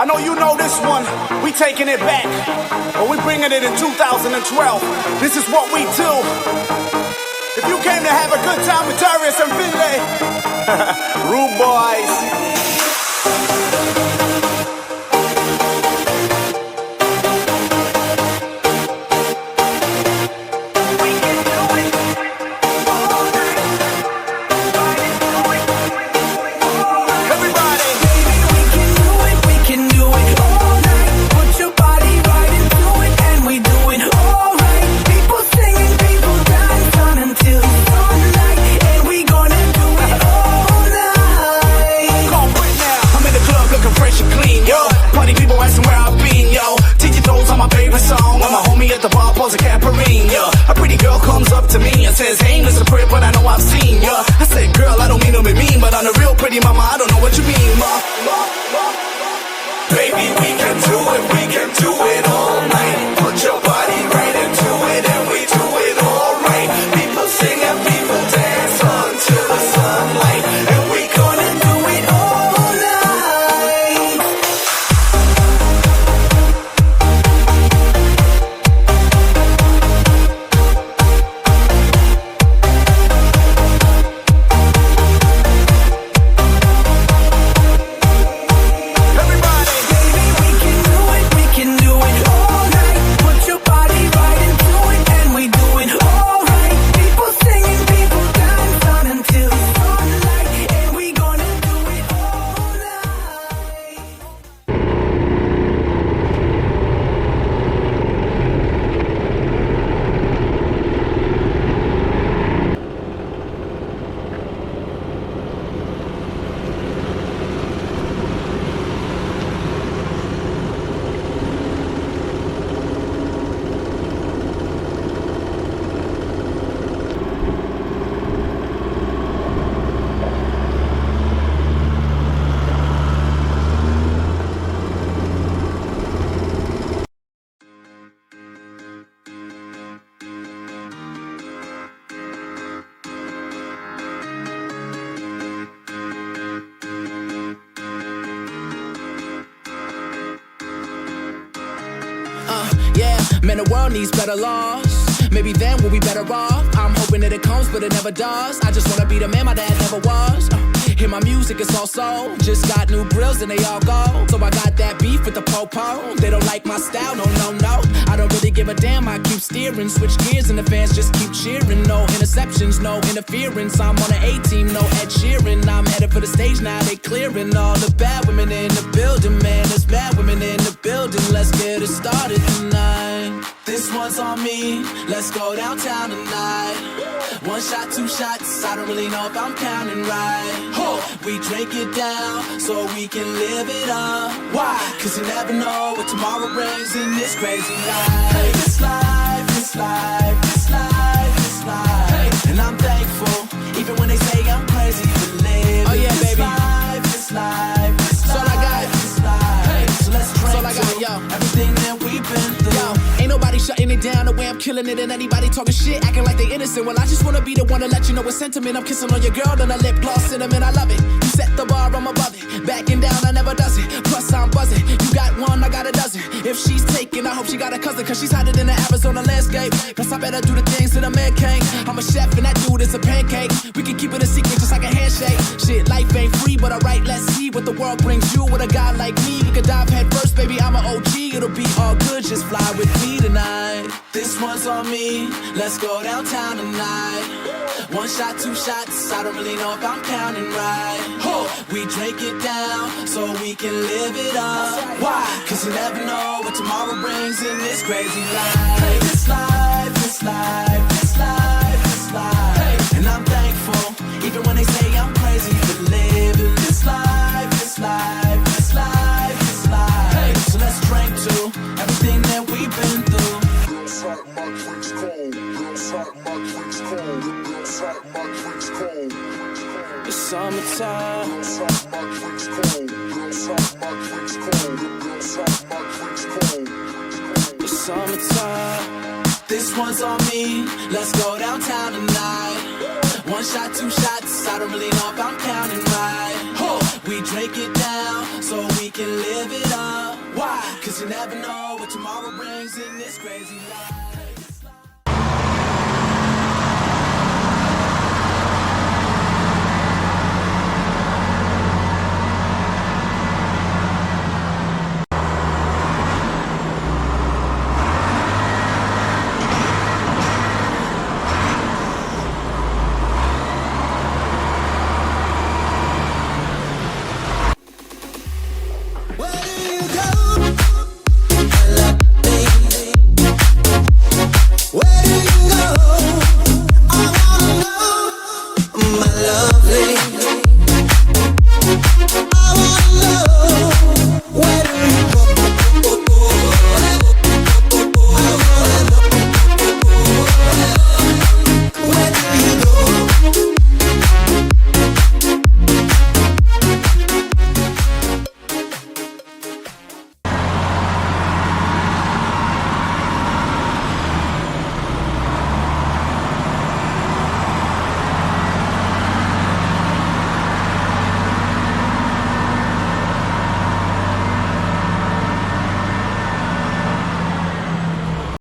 know you know this one. We taking it back, but we bringing it in 2012. This is what we do. If you came to have a good time with Darius and Finlay, rude boys. Says, hey, Mr. Pretty, but I know I've seen ya. I said, girl, I don't mean to be mean, but I'm a real pretty mama, I don't know what you mean, ma. Baby, we can do it all night. Put your body right into it, and we do it all right. People sing and people dance until the sunlight, and we gonna do it all night. Man, the world needs better laws. Maybe then we'll be better off. I'm hoping that it comes, but it never does. I just wanna be the man my dad never was. Hear my music, it's all soul. Just got new grills and they all go. So I got that beef with the po-po. They don't like my style, no, no, no. I don't really give a damn, I keep steering. Switch gears and the fans just keep cheering. No interceptions, no interference. I'm on an A-team, no Ed Sheeran. I'm headed for the stage now, they clearing all the bad women in the building. Man, there's bad women in the building. Let's get it started tonight. This one's on me, let's go downtown tonight. One shot, two shots, I don't really know if I'm counting right. We drink it down so we can live it up. Why? Cause you never know what tomorrow brings in this crazy life. Hey, this life, this life, this life, this life. Hey. And I'm thankful, even when they say I'm crazy for living. Oh yeah, this baby. Life, this life, this life. That's all I got. This life. Hey. So let's drink all I got, yo. Everything that we've been through. Yo. Ain't nobody shutting it down the way I'm killing it, and anybody talking shit, acting like they innocent. Well, I just wanna be the one to let you know it's sentiment. I'm kissing on your girl, then I lip gloss cinnamon, I love it. You set the bar, I'm above it. Backing down, I never does it. Plus I'm buzzing. You got one, I got a dozen. If she's taken, I hope she got a cousin, cause she's hotter than the Arizona landscape. Plus I better do the things that a man can't. I'm a chef and that dude is a pancake. We can keep it a secret just like a handshake. Shit, life ain't free, but alright, let's see what the world brings you. With a guy like me, we could dive head first, baby, I'm an OG. It'll be all good, just fly with me tonight. This one's on me, let's go downtown tonight. One shot, two shots, I don't really know if I'm counting right. We drink it down so we can live it up. Why? Cause you never know what tomorrow brings in this crazy life. Hey, this life, this life, this life, this life. Hey. And I'm thankful, even when they say I'm crazy for living this life, this life, this life, this life. Hey. So let's drink to everything that we've been through. Girls hot, my drinks cold. Girls hot, my drinks cold. Girls hot, my drinks cold. It's summertime. Girls hot, my drinks cold. Girls hot, my drinks cold. Girls hot, my drinks cold. It's summertime. This one's on me, let's go downtown tonight. One shot, two shots, I don't really know if I'm counting right. We drink it down so we can live it up. Why? Cause you never know what tomorrow brings in this crazy life.